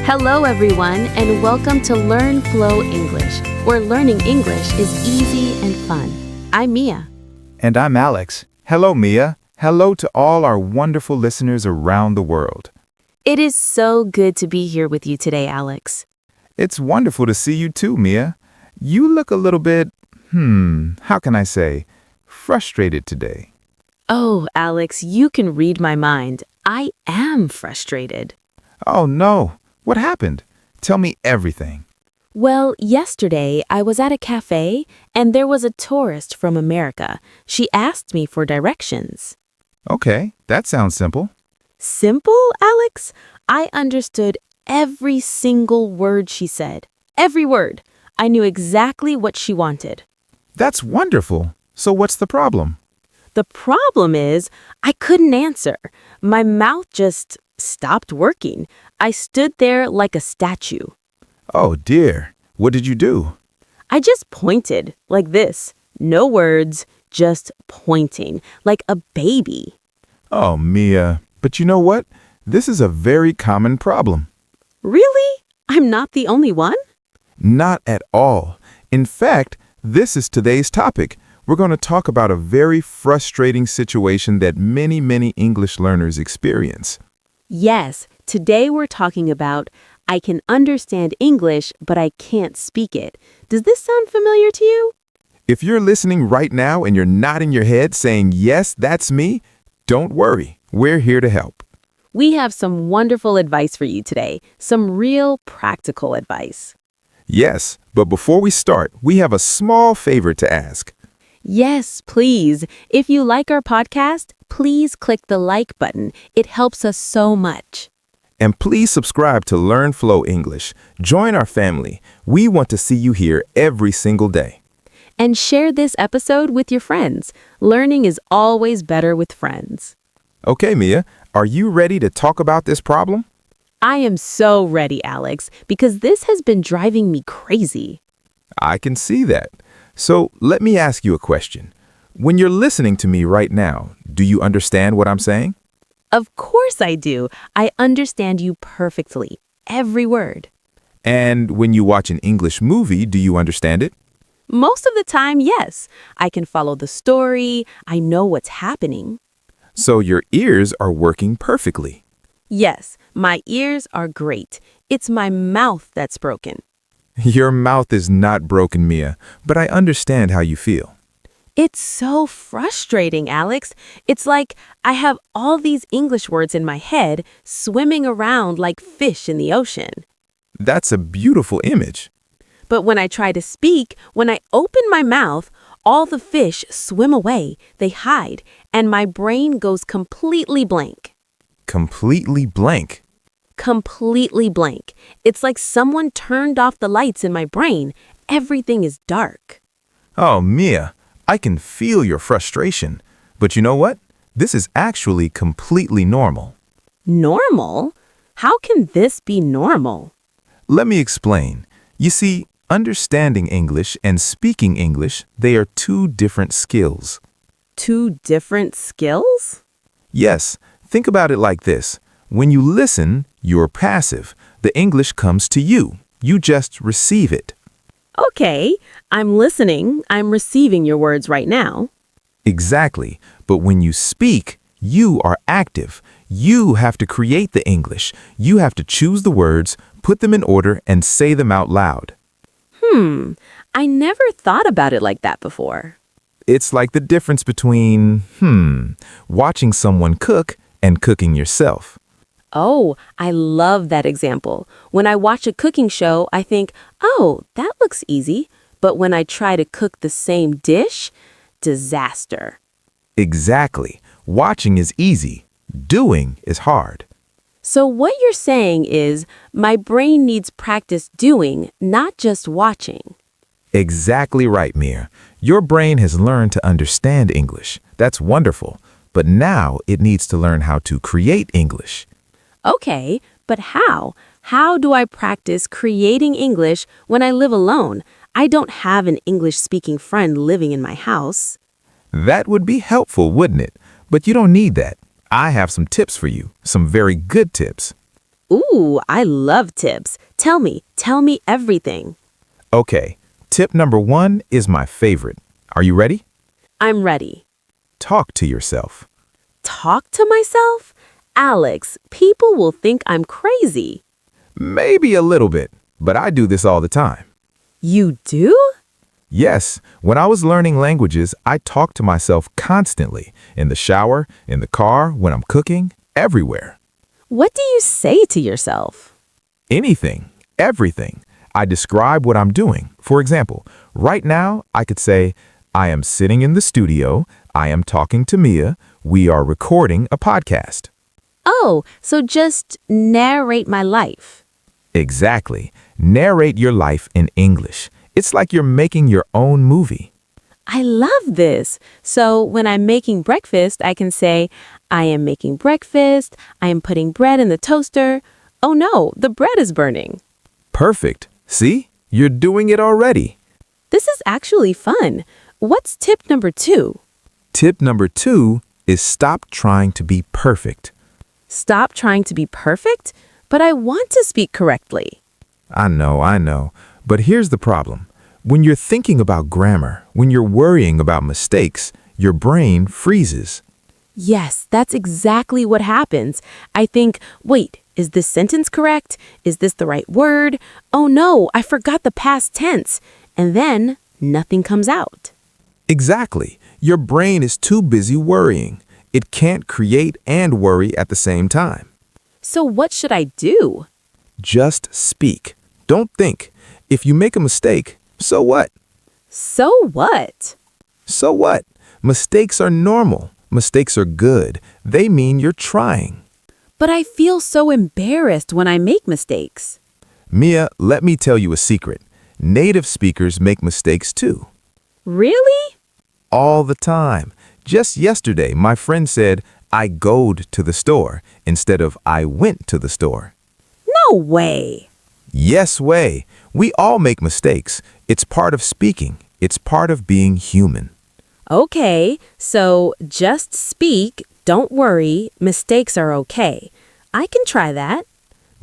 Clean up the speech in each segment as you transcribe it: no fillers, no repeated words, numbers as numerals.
Hello, everyone, and welcome to LearnFlow English, where learning English is easy and fun. I'm Mia. And I'm Alex. Hello, Mia. Hello to all our wonderful listeners around the world. It is so good to be here with you today, Alex. It's wonderful to see you too, Mia. You look a little bit, how can I say, frustrated today. Oh, Alex, you can read my mind. I am frustrated. Oh, no. What happened? Tell me everything. Well, yesterday I was at a café and there was a tourist from America. She asked me for directions. Okay, that sounds simple. Simple, Alex? I understood every single word she said. Every word. I knew exactly what she wanted. That's wonderful. So what's the problem? The problem is I couldn't answer. My mouth just stopped working. I stood there like a statue. Oh, dear. What did you do? I just pointed like this. No words, just pointing like a baby. Oh, Mia. But you know what? This is a very common problem. Really? I'm not the only one? Not at all. In fact, this is today's topic. We're going to talk about a very frustrating situation that many English learners experience. Yes, today we're talking about I can understand English, but I can't speak it. Does this sound familiar to you? If you're listening right now and you're nodding your head saying, yes, that's me, don't worry. We're here to help. We have some wonderful advice for you today, some real practical advice. Yes, but before we start, we have a small favor to ask. Yes, please. If you like our podcast, please click the like button. It helps us so much. And please subscribe to LearnFlow English. Join our family. We want to see you here every single day. And share this episode with your friends. Learning is always better with friends. Okay, Mia, are you ready to talk about this problem? I am so ready, Alex, because this has been driving me crazy. I can see that. So let me ask you a question. When you're listening to me right now, do you understand what I'm saying? Of course I do. I understand you perfectly. Every word. And when you watch an English movie, do you understand it? Most of the time, yes. I can follow the story. I know what's happening. So your ears are working perfectly. Yes, my ears are great. It's my mouth that's broken. Your mouth is not broken, Mia, but I understand how you feel. It's so frustrating, Alex. It's like I have all these English words in my head swimming around like fish in the ocean. That's a beautiful image. But when I try to speak, when I open my mouth, all the fish swim away, they hide, and my brain goes completely blank. Completely blank. Completely blank. It's like someone turned off the lights in my brain. Everything is dark. Oh, Mia, I can feel your frustration. But you know what? This is actually completely normal. Normal? How can this be normal? Let me explain. You see, understanding English and speaking English, they are two different skills. Two different skills? Yes, think about it like this. When you listen, you're passive. The English comes to you. You just receive it. Okay, I'm listening. I'm receiving your words right now. Exactly. But when you speak, you are active. You have to create the English. You have to choose the words, put them in order, and say them out loud. I never thought about it like that before. It's like the difference between, watching someone cook and cooking yourself. Oh, I love that example. When I watch a cooking show, I think, oh, that looks easy. But when I try to cook the same dish, disaster. Exactly. Watching is easy. Doing is hard. So what you're saying is my brain needs practice doing, not just watching. Exactly right, Mia. Your brain has learned to understand English. That's wonderful. But now it needs to learn how to create English. Okay, but how? How do I practice creating English when I live alone? I don't have an English-speaking friend living in my house. That would be helpful, wouldn't it? But you don't need that. I have some tips for you, some very good tips. Ooh, I love tips. Tell me everything. Okay, tip number 1 is my favorite. Are you ready? I'm ready. Talk to yourself. Talk to myself? Alex, people will think I'm crazy. Maybe a little bit, but I do this all the time. You do? Yes, when I was learning languages, I talked to myself constantly, in the shower, in the car, when I'm cooking, everywhere. What do you say to yourself? Anything, everything. I describe what I'm doing. For example, right now, I could say, I am sitting in the studio, I am talking to Mia, we are recording a podcast. Oh, so just narrate my life. Exactly. Narrate your life in English. It's like you're making your own movie. I love this. So when I'm making breakfast, I can say, I am making breakfast, I am putting bread in the toaster. Oh no, the bread is burning. Perfect. See? You're doing it already. This is actually fun. What's tip number 2? Tip number 2 is stop trying to be perfect. Stop trying to be perfect, but I want to speak correctly. I know. But here's the problem. When you're thinking about grammar, when you're worrying about mistakes, your brain freezes. Yes, that's exactly what happens. I think, wait, is this sentence correct? Is this the right word? Oh no, I forgot the past tense. And then nothing comes out. Exactly. Your brain is too busy worrying. It can't create and worry at the same time. So what should I do? Just speak. Don't think. If you make a mistake, so what? So what? So what? Mistakes are normal. Mistakes are good. They mean you're trying. But I feel so embarrassed when I make mistakes. Mia, let me tell you a secret. Native speakers make mistakes too. Really? All the time. Just yesterday, my friend said, I goed to the store instead of I went to the store. No way. Yes way. We all make mistakes. It's part of speaking. It's part of being human. Okay, so just speak, don't worry, mistakes are okay. I can try that.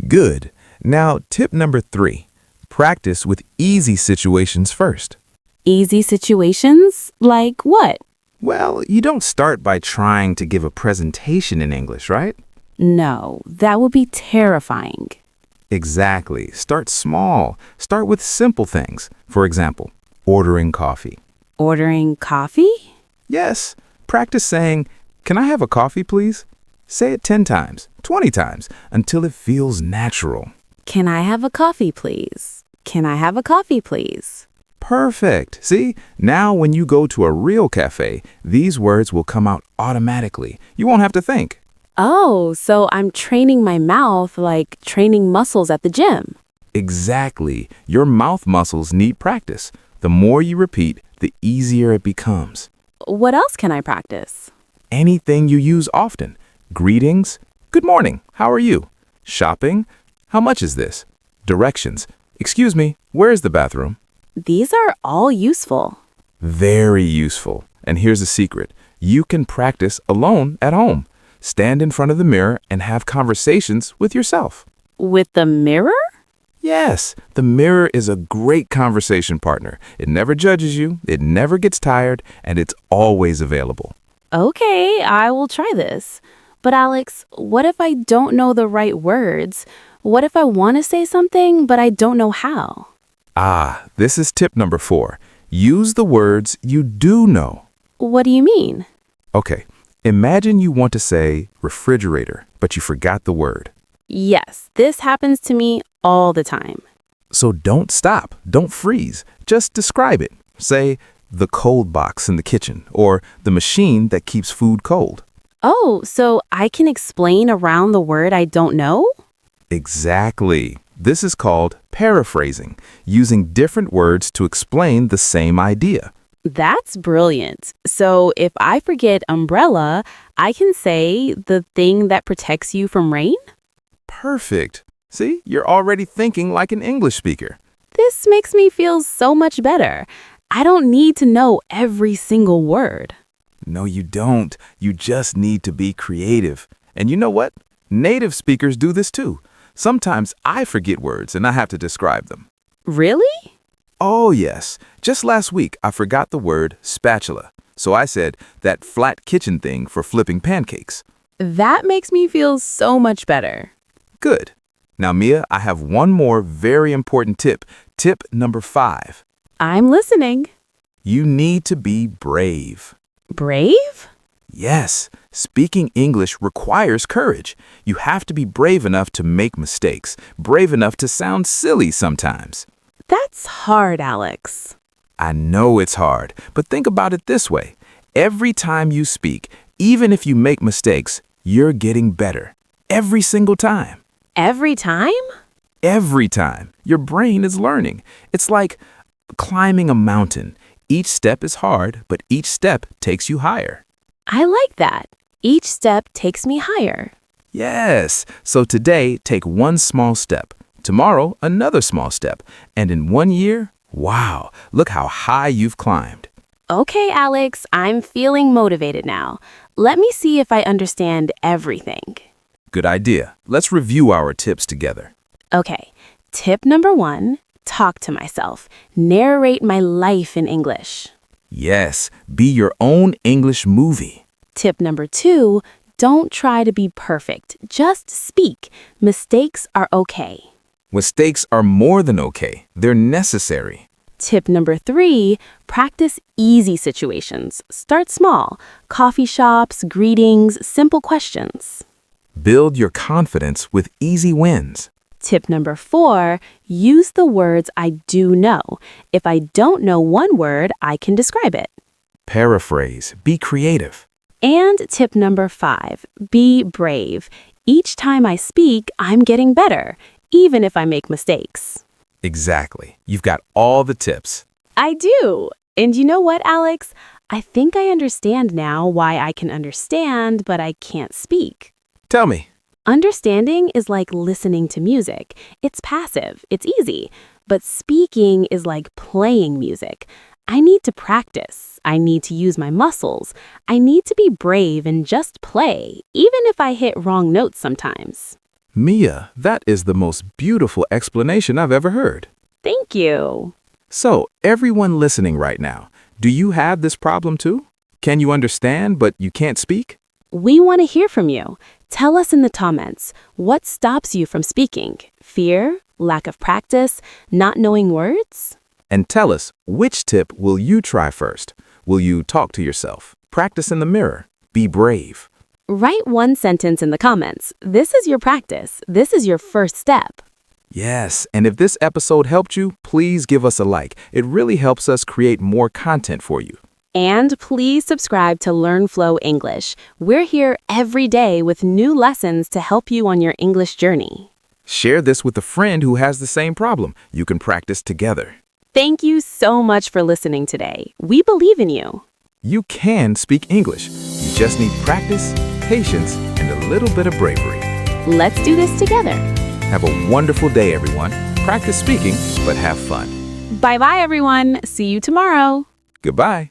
Good. Now, tip number 3. Practice with easy situations first. Easy situations? Like what? Well, you don't start by trying to give a presentation in English, right? No, that would be terrifying. Exactly. Start small. Start with simple things. For example, ordering coffee. Ordering coffee? Yes. Practice saying, "Can I have a coffee, please?" Say it 10 times, 20 times, until it feels natural. Can I have a coffee, please? Can I have a coffee, please? Perfect. See, now when you go to a real cafe, these words will come out automatically. You won't have to think. Oh, so I'm training my mouth like training muscles at the gym. Exactly. Your mouth muscles need practice. The more you repeat, the easier it becomes. What else can I practice? Anything you use often. Greetings. Good morning. How are you? Shopping. How much is this? Directions. Excuse me, where is the bathroom? These are all useful. Very useful. And here's a secret. You can practice alone at home. Stand in front of the mirror and have conversations with yourself. With the mirror? Yes, the mirror is a great conversation partner. It never judges you, it never gets tired, and it's always available. Okay, I will try this. But Alex, what if I don't know the right words? What if I want to say something, but I don't know how? Ah, this is tip number 4. Use the words you do know. What do you mean? Okay, imagine you want to say refrigerator, but you forgot the word. Yes, this happens to me all the time. So don't stop, don't freeze, just describe it. Say, the cold box in the kitchen, or the machine that keeps food cold. Oh, so I can explain around the word I don't know? Exactly. This is called paraphrasing, using different words to explain the same idea. That's brilliant. So if I forget umbrella, I can say the thing that protects you from rain? Perfect. See, you're already thinking like an English speaker. This makes me feel so much better. I don't need to know every single word. No, you don't. You just need to be creative. And you know what? Native speakers do this too. Sometimes I forget words and I have to describe them. Really? Oh, yes. Just last week, I forgot the word spatula. So I said that flat kitchen thing for flipping pancakes. That makes me feel so much better. Good. Now, Mia, I have one more very important tip. Tip number 5. I'm listening. You need to be brave. Brave? Yes, speaking English requires courage. You have to be brave enough to make mistakes, brave enough to sound silly sometimes. That's hard, Alex. I know it's hard, but think about it this way. Every time you speak, even if you make mistakes, you're getting better. Every single time. Every time? Every time. Your brain is learning. It's like climbing a mountain. Each step is hard, but each step takes you higher. I like that. Each step takes me higher. Yes. So today, take one small step. Tomorrow, another small step. And in 1 year, wow, look how high you've climbed. Okay, Alex, I'm feeling motivated now. Let me see if I understand everything. Good idea. Let's review our tips together. Okay, tip number 1, talk to myself. Narrate my life in English. Yes, be your own English movie. Tip number 2, don't try to be perfect. Just speak. Mistakes are okay. Mistakes are more than okay. They're necessary. Tip number 3, practice easy situations. Start small. Coffee shops, greetings, simple questions. Build your confidence with easy wins. Tip number 4, use the words I do know. If I don't know one word, I can describe it. Paraphrase. Be creative. And tip number 5, be brave. Each time I speak, I'm getting better, even if I make mistakes. Exactly. You've got all the tips. I do. And you know what, Alex? I think I understand now why I can understand, but I can't speak. Tell me. Understanding is like listening to music. It's passive, it's easy. But speaking is like playing music. I need to practice. I need to use my muscles. I need to be brave and just play, even if I hit wrong notes sometimes. Mia, that is the most beautiful explanation I've ever heard. Thank you. So, everyone listening right now, do you have this problem too? Can you understand, but you can't speak? We want to hear from you. Tell us in the comments, what stops you from speaking? Fear? Lack of practice? Not knowing words? And tell us, which tip will you try first? Will you talk to yourself? Practice in the mirror. Be brave. Write one sentence in the comments. This is your practice. This is your first step. Yes, and if this episode helped you, please give us a like. It really helps us create more content for you. And please subscribe to LearnFlow English. We're here every day with new lessons to help you on your English journey. Share this with a friend who has the same problem. You can practice together. Thank you so much for listening today. We believe in you. You can speak English. You just need practice, patience, and a little bit of bravery. Let's do this together. Have a wonderful day, everyone. Practice speaking, but have fun. Bye-bye, everyone. See you tomorrow. Goodbye.